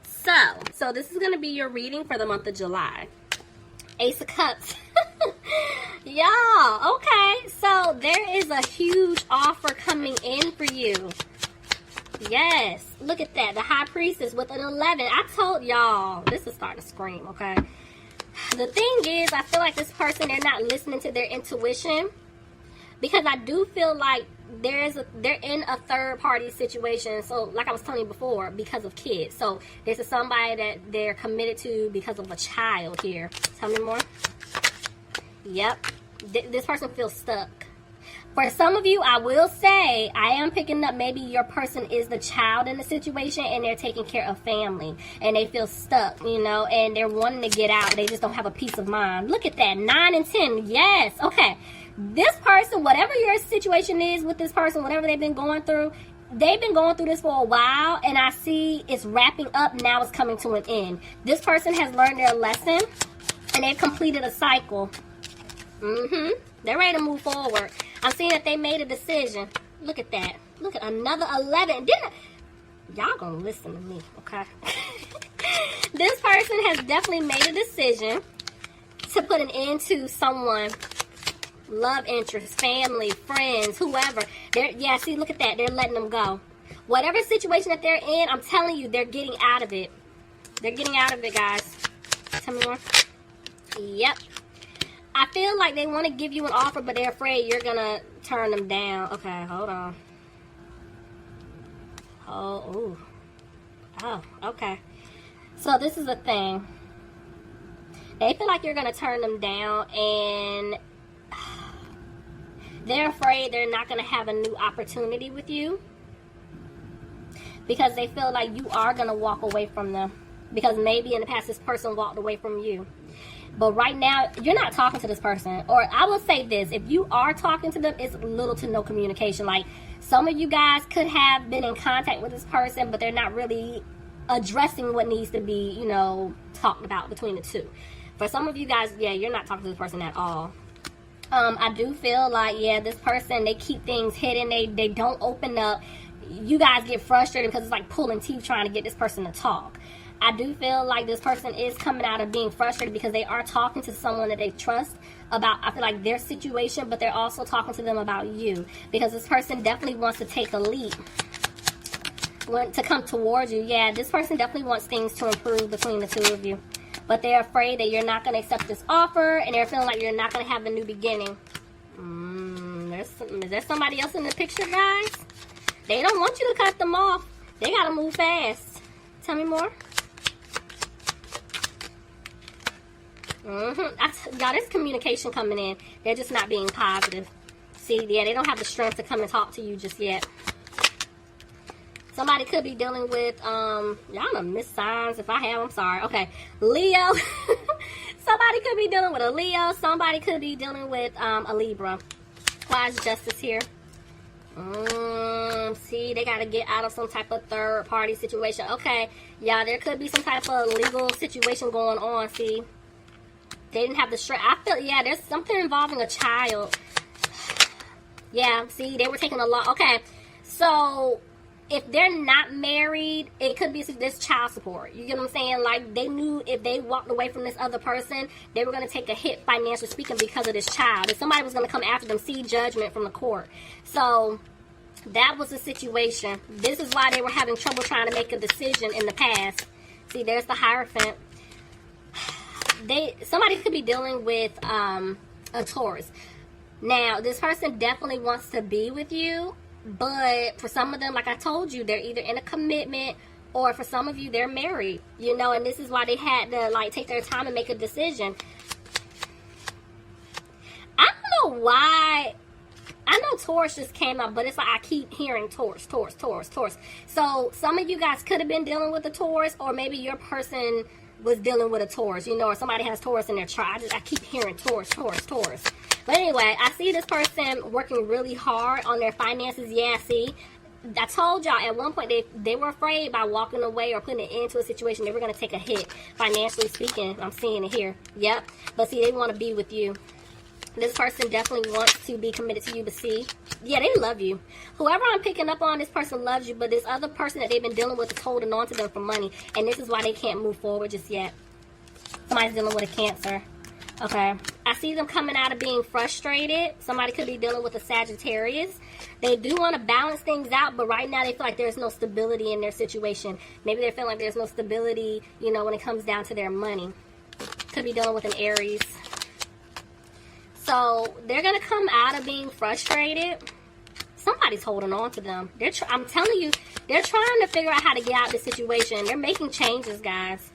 So this is going to be your reading for the month of July. Ace of Cups. Y'all, okay. So there is a huge offer coming in for you. Yes. Look at that. The High Priestess with an 11. I told y'all. This is starting to scream, okay? The thing is, I feel like this person, they're not listening to their intuition. Because I do feel like they're in a third party situation. So like I was telling you before, because of kids. So this is somebody that they're committed to because of a child here. Tell me more. Yep. This person feels stuck. For some of you, I will say, I am picking up maybe your person is the child in the situation and they're taking care of family. And they feel stuck, you know, and they're wanting to get out. They just don't have a peace of mind. Look at that. 9 and 10. Yes. Okay. This person, whatever your situation is with this person, whatever they've been going through this for a while, and I see it's wrapping up. Now it's coming to an end. This person has learned their lesson, and they've completed a cycle. They're ready to move forward. I'm seeing that they made a decision. Look at that. Look at another 11. Y'all gonna listen to me, okay? This person has definitely made a decision to put an end to someone. Love interest, family, friends, whoever. Yeah, see, look at that. They're letting them go. Whatever situation that they're in, I'm telling you, they're getting out of it. They're getting out of it, guys. Tell me more. Yep. I feel like they want to give you an offer, but they're afraid you're going to turn them down. Okay, hold on. Oh, okay. So this is the thing. They feel like you're going to turn them down, and they're afraid they're not going to have a new opportunity with you because they feel like you are going to walk away from them because maybe in the past this person walked away from you. But right now, you're not talking to this person. Or I will say this, if you are talking to them, it's little to no communication. Like, some of you guys could have been in contact with this person, but they're not really addressing what needs to be, you know, talked about between the two. For some of you guys, yeah, you're not talking to this person at all. I do feel like, yeah, this person, they keep things hidden. They don't open up. You guys get frustrated because it's like pulling teeth trying to get this person to talk. I do feel like this person is coming out of being frustrated because they are talking to someone that they trust about, I feel like, their situation, but they're also talking to them about you because this person definitely wants to take a leap, to come towards you. Yeah, this person definitely wants things to improve between the two of you. But they're afraid that you're not going to accept this offer, and they're feeling like you're not going to have a new beginning. Is there somebody else in the picture, guys? They don't want you to cut them off. They got to move fast. Tell me more. Y'all, there's communication coming in. They're just not being positive. See, yeah, they don't have the strength to come and talk to you just yet. Somebody could be dealing with, y'all gonna miss signs. If I have, I'm sorry. Okay, Leo. Somebody could be dealing with a Leo. Somebody could be dealing with a Libra. Why is Justice here? See, they gotta get out of some type of third party situation. Okay, yeah, there could be some type of legal situation going on. See, they didn't have the strength. I feel, yeah, there's something involving a child. Yeah, see, they were taking a lot. Okay, so if they're not married, it could be this child support. You get what I'm saying? Like, they knew if they walked away from this other person, they were going to take a hit, financially speaking, because of this child. If somebody was going to come after them, see judgment from the court. So that was the situation. This is why they were having trouble trying to make a decision in the past. See, there's the Hierophant. Somebody could be dealing with a Taurus. Now, this person definitely wants to be with you. But for some of them, like I told you, they're either in a commitment or for some of you, they're married, you know, and this is why they had to, like, take their time and make a decision. I don't know why. I know Taurus just came up, but it's like I keep hearing Taurus. So some of you guys could have been dealing with a Taurus, or maybe your person was dealing with a Taurus, you know, or somebody has Taurus in their chart. I keep hearing Taurus. But anyway, I see this person working really hard on their finances. Yeah, see, I told y'all at one point they were afraid by walking away or putting it into a situation. They were going to take a hit, financially speaking. I'm seeing it here. Yep. But see, they want to be with you. This person definitely wants to be committed to you, but see, yeah, they love you. Whoever I'm picking up on, this person loves you, but this other person that they've been dealing with is holding on to them for money, and this is why they can't move forward just yet. Somebody's dealing with a Cancer. Okay. I see them coming out of being frustrated. Somebody could be dealing with a Sagittarius. They do want to balance things out, but right now they feel like there's no stability in their situation. Maybe they're feeling like there's no stability, you know, when it comes down to their money. Could be dealing with an Aries. So they're going to come out of being frustrated. Somebody's holding on to them. I'm telling you, they're trying to figure out how to get out of the situation. They're making changes, guys.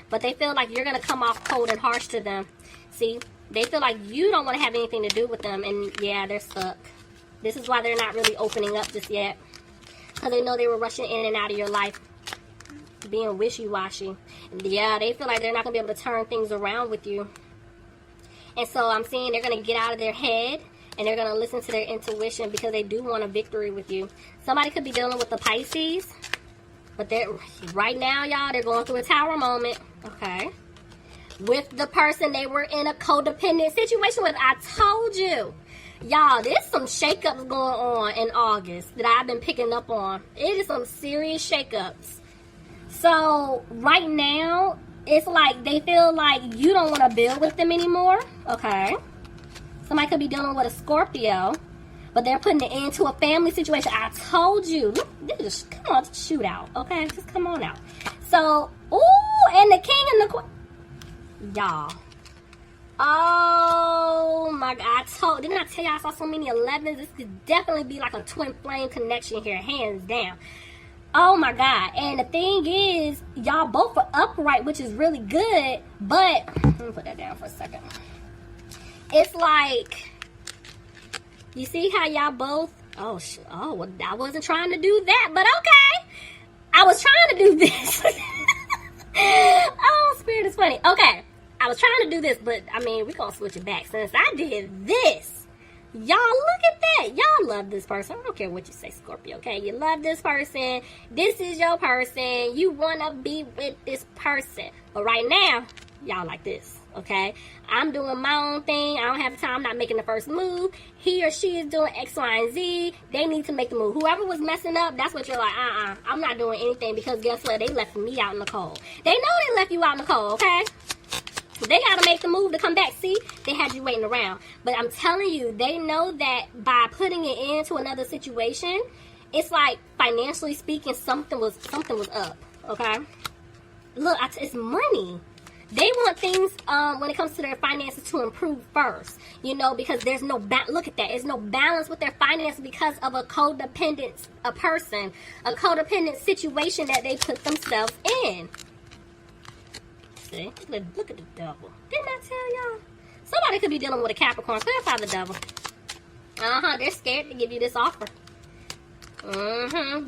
But they feel like you're going to come off cold and harsh to them. See, they feel like you don't want to have anything to do with them. And yeah, they're stuck. This is why they're not really opening up just yet. Because they know they were rushing in and out of your life. Being wishy-washy. Yeah, they feel like they're not going to be able to turn things around with you. And so I'm seeing they're going to get out of their head. And they're going to listen to their intuition because they do want a victory with you. Somebody could be dealing with the Pisces. But they're right now, y'all, they're going through a tower moment. Okay. With the person they were in a codependent situation with. I told you. Y'all, there's some shakeups going on in August that I've been picking up on. It is some serious shakeups. So, right now, it's like they feel like you don't want to build with them anymore. Okay. Somebody could be dealing with a Scorpio. But they're putting it into a family situation. I told you. Look, just come on, just shoot out. Okay, just come on out. So, ooh, and the king and the queen. Y'all. Oh, my God. Didn't I tell y'all I saw so many 11s? This could definitely be like a twin flame connection here, hands down. Oh, my God. And the thing is, y'all both are upright, which is really good. But, let me put that down for a second. It's like... You see how y'all both... Oh, well, I wasn't trying to do that, but okay. I was trying to do this. Oh, Spirit is funny. Okay. I was trying to do this, but, I mean, we're going to switch it back. Since I did this, y'all look at that. Y'all love this person. I don't care what you say, Scorpio, okay? You love this person. This is your person. You want to be with this person. But right now, y'all like this. Okay, I'm doing my own thing. I don't have time. I'm not making the first move. He or she is doing X, Y, and Z. They need to make the move. Whoever was messing up, that's what you're like, I'm not doing anything because guess what? They left me out in the cold. They know they left you out in the cold, okay? They got to make the move to come back. See, they had you waiting around. But I'm telling you, they know that by putting it into another situation, it's like financially speaking, something was up, okay? Look, it's money. They want things when it comes to their finances to improve first, you know, because there's no look at that. There's no balance with their finances because of a codependent situation that they put themselves in. See, look at the devil. Didn't I tell y'all? Somebody could be dealing with a Capricorn. Clarify the devil. They're scared to give you this offer.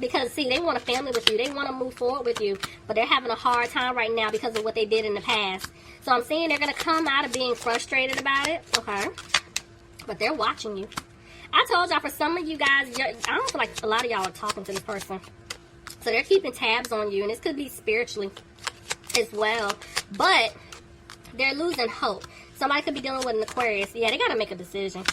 Because, see, they want a family with you. They want to move forward with you. But they're having a hard time right now because of what they did in the past. So I'm saying they're going to come out of being frustrated about it. Okay. But they're watching you. I told y'all, for some of you guys, I don't feel like a lot of y'all are talking to this person. So they're keeping tabs on you. And this could be spiritually as well. But they're losing hope. Somebody could be dealing with an Aquarius. Yeah, they got to make a decision.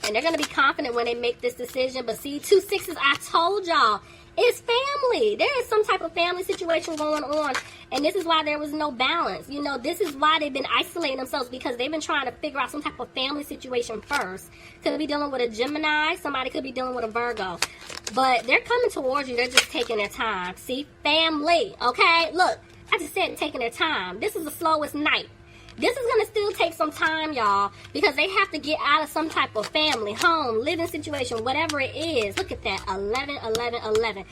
And they're going to be confident when they make this decision. But see, 2 6s, I told y'all, it's family. There is some type of family situation going on. And this is why there was no balance. You know, this is why they've been isolating themselves. Because they've been trying to figure out some type of family situation first. Could be dealing with a Gemini. Somebody could be dealing with a Virgo. But they're coming towards you. They're just taking their time. See, family. Okay, look, I just said taking their time. This is the slowest night. This is going to still take some time, y'all, because they have to get out of some type of family, home, living situation, whatever it is. Look at that, 11, 11, 11.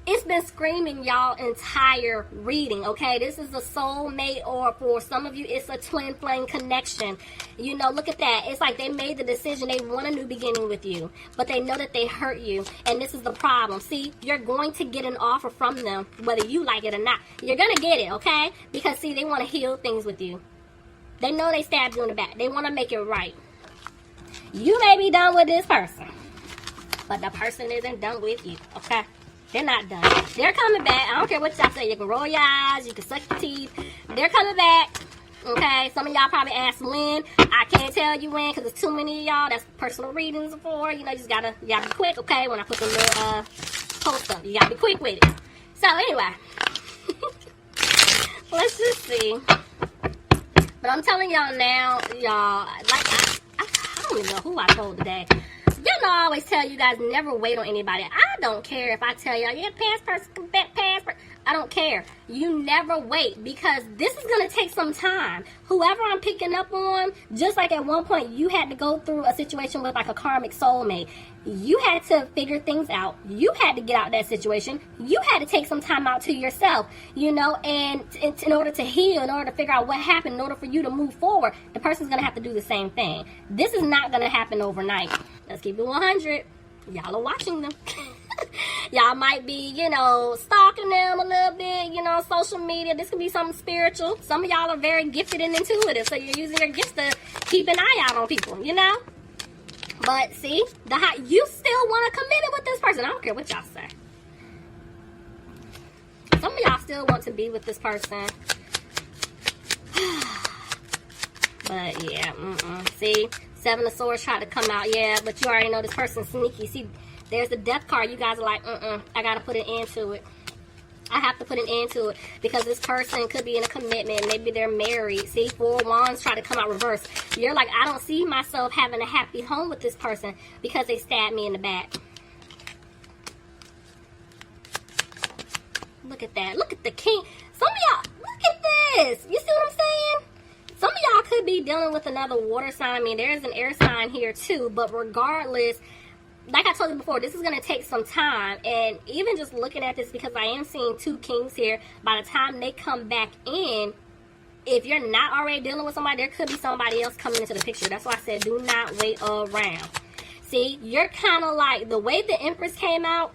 It's been screaming y'all entire reading, okay? This is a soulmate, or for some of you, it's a twin flame connection. You know, look at that. It's like they made the decision they want a new beginning with you, but they know that they hurt you, and this is the problem. See, you're going to get an offer from them, whether you like it or not. You're going to get it, okay? Because, see, they want to heal things with you. They know they stabbed you in the back. They want to make it right. You may be done with this person, but the person isn't done with you, okay? They're not done. They're coming back. I don't care what y'all say. You can roll your eyes. You can suck your teeth. They're coming back. Okay, some of y'all probably asked when. I can't tell you when because there's too many of y'all. That's personal readings for. You know, you gotta be quick, okay? When I put the little post up, you gotta be quick with it. So anyway, let's just see. But I'm telling y'all now, y'all, like I don't even know who I told today. Y'all know I always tell you guys never wait on anybody. I don't care if I tell y'all, yeah, past person, come back, past person. I don't care. You never wait because this is going to take some time. Whoever I'm picking up on, just like at one point you had to go through a situation with like a karmic soulmate. You had to figure things out. You had to get out of that situation. You had to take some time out to yourself, you know, and in order to heal, in order to figure out what happened, in order for you to move forward, the person's going to have to do the same thing. This is not going to happen overnight. Let's keep it 100. Y'all are watching them. Y'all might be, you know, stalking them a little bit, you know, social media. This could be something spiritual. Some of y'all are very gifted and intuitive, so you're using your gifts to keep an eye out on people, you know? But see, you still want to commit it with this person. I don't care what y'all say. Some of y'all still want to be with this person. But yeah, see, Seven of Swords tried to come out, yeah, but you already know this person's sneaky. See, there's the Death card. You guys are like, I gotta put an end to it. I have to put an end to it because this person could be in a commitment. Maybe they're married. See, Four of Wands try to come out reverse. You're like, I don't see myself having a happy home with this person because they stabbed me in the back. Look at that. Look at the King. Some of y'all, look at this. You see what I'm saying? Some of y'all could be dealing with another water sign. I mean, there is an air sign here too, but regardless, like I told you before, this is going to take some time. And even just looking at this, because I am seeing two kings here, by the time they come back in, if you're not already dealing with somebody, there could be somebody else coming into the picture. That's why I said do not wait around. See, you're kind of like, the way the Empress came out,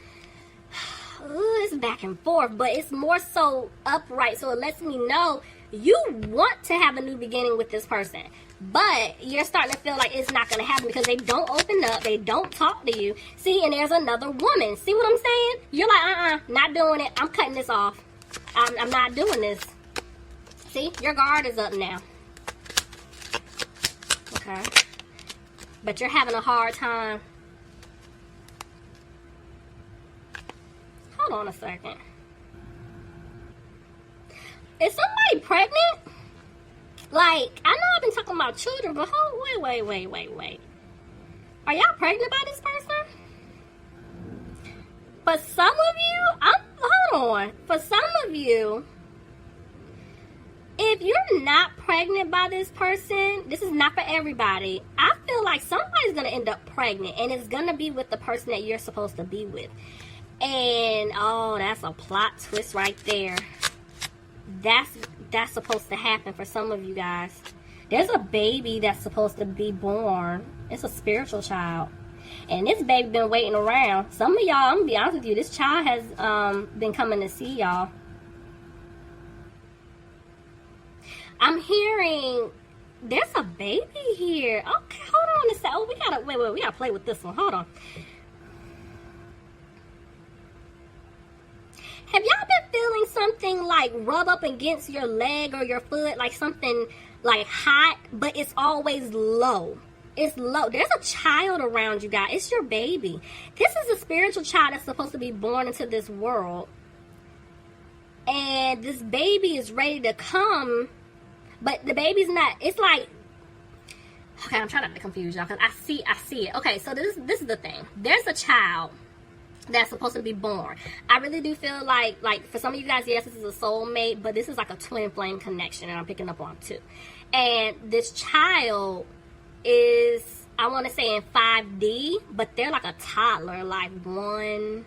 it's back and forth, but it's more so upright. So it lets me know you want to have a new beginning with this person. But you're starting to feel like it's not going to happen because they don't open up. They don't talk to you. See, and there's another woman. See what I'm saying? You're like, not doing it. I'm cutting this off. I'm not doing this. See, your guard is up now. Okay. But you're having a hard time. Hold on a second. Is somebody pregnant? Like, I know I've been talking about children, but wait. Are y'all pregnant by this person? For some of you, hold on. For some of you, if you're not pregnant by this person, this is not for everybody. I feel like somebody's going to end up pregnant, and it's going to be with the person that you're supposed to be with. And, oh, that's a plot twist right there. That's supposed to happen for some of you guys. There's a baby that's supposed to be born. It's a spiritual child. And this baby been waiting around. Some of y'all, I'm going to be honest with you, this child has been coming to see y'all. I'm hearing there's a baby here. Okay, hold on a second. Oh, we gotta play with this one. Hold on. Have y'all been feeling something like rub up against your leg or your foot, like something like hot, but it's always low? It's low. There's a child around you guys. It's your baby. This is a spiritual child that's supposed to be born into this world. And this baby is ready to come, but the baby's not. It's like, okay, I'm trying not to confuse y'all because I see it. Okay, so this is the thing. There's a child that's supposed to be born. I really do feel like for some of you guys, yes, this is a soulmate, but this is like a twin flame connection, and I'm picking up on too. And this child is, I want to say in 5D, but they're like a toddler, like one.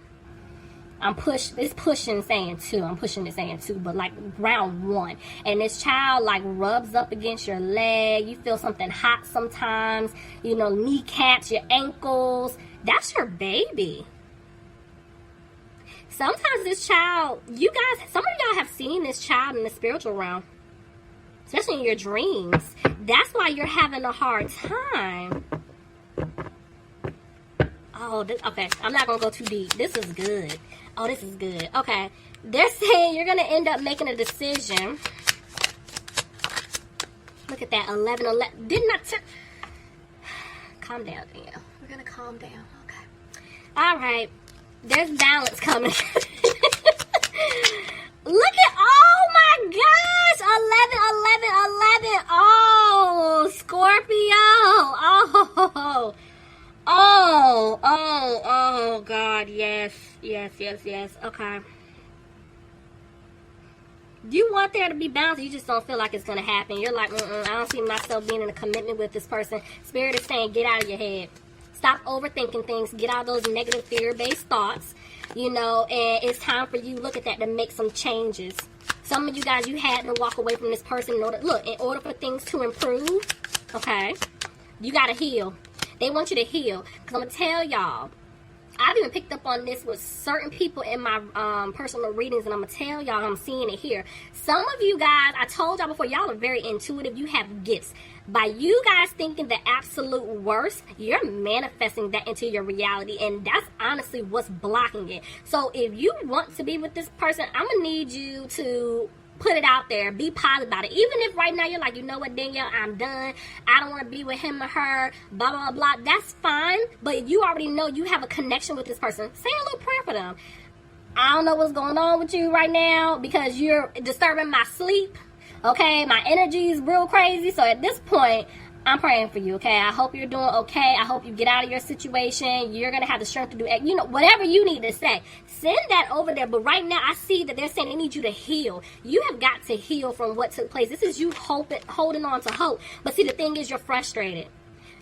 It's pushing saying 2. I'm pushing it saying 2, but like round 1. And this child like rubs up against your leg. You feel something hot sometimes. You know, kneecaps, your ankles. That's your baby. Sometimes this child, you guys, some of y'all have seen this child in the spiritual realm, especially in your dreams. That's why you're having a hard time. Oh, okay, I'm not going to go too deep. This is good. Oh, this is good. Okay, they're saying you're going to end up making a decision Look at that, 11, 11. Didn't I calm down, Danielle. We're going to calm down. Okay. All right. There's balance coming. Look at, oh my gosh, 11, 11, 11. Oh, Scorpio. Oh, God, yes. Okay. You want there to be balance, you just don't feel like it's going to happen. You're like, I don't see myself being in a commitment with this person. Spirit is saying, get out of your head. Stop overthinking things. Get out of those negative fear-based thoughts. You know, and it's time for you, look at that, to make some changes. Some of you guys, you had to walk away from this person in order for things to improve, okay, you got to heal. They want you to heal. Because I'm going to tell y'all, I've even picked up on this with certain people in my personal readings, and I'm going to tell y'all, I'm seeing it here. Some of you guys, I told y'all before, y'all are very intuitive. You have gifts. By you guys thinking the absolute worst, you're manifesting that into your reality, and that's honestly what's blocking it. So if you want to be with this person, I'm going to need you to put it out there. Be positive about it. Even if right now you're like, you know what, Danielle, I'm done. I don't want to be with him or her, blah, blah, blah. That's fine. But you already know you have a connection with this person. Say a little prayer for them. I don't know what's going on with you right now because you're disturbing my sleep. Okay, my energy is real crazy. So at this point, I'm praying for you, okay? I hope you're doing okay. I hope you get out of your situation. You're going to have the strength to do, you know, whatever you need to say. Send that over there. But right now, I see that they're saying they need you to heal. You have got to heal from what took place. This is you holding on to hope. But see, the thing is, you're frustrated.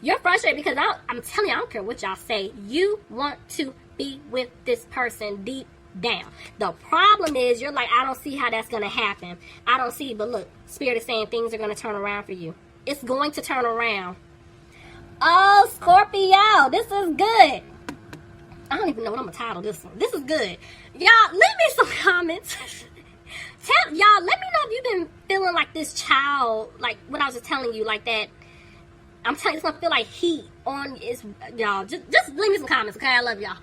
You're frustrated because I'm telling you, I don't care what y'all say. You want to be with this person deep down. The problem is, you're like, I don't see how that's going to happen. I don't see. But look, Spirit is saying things are going to turn around for you. It's going to turn around. Oh, Scorpio, this is good. I don't even know what I'm going to title this one. This is good. Y'all, leave me some comments. Let me know if you've been feeling like this child, like what I was just telling you, like that. I'm telling you, it's going to feel like heat on, y'all. Just leave me some comments, okay? I love y'all.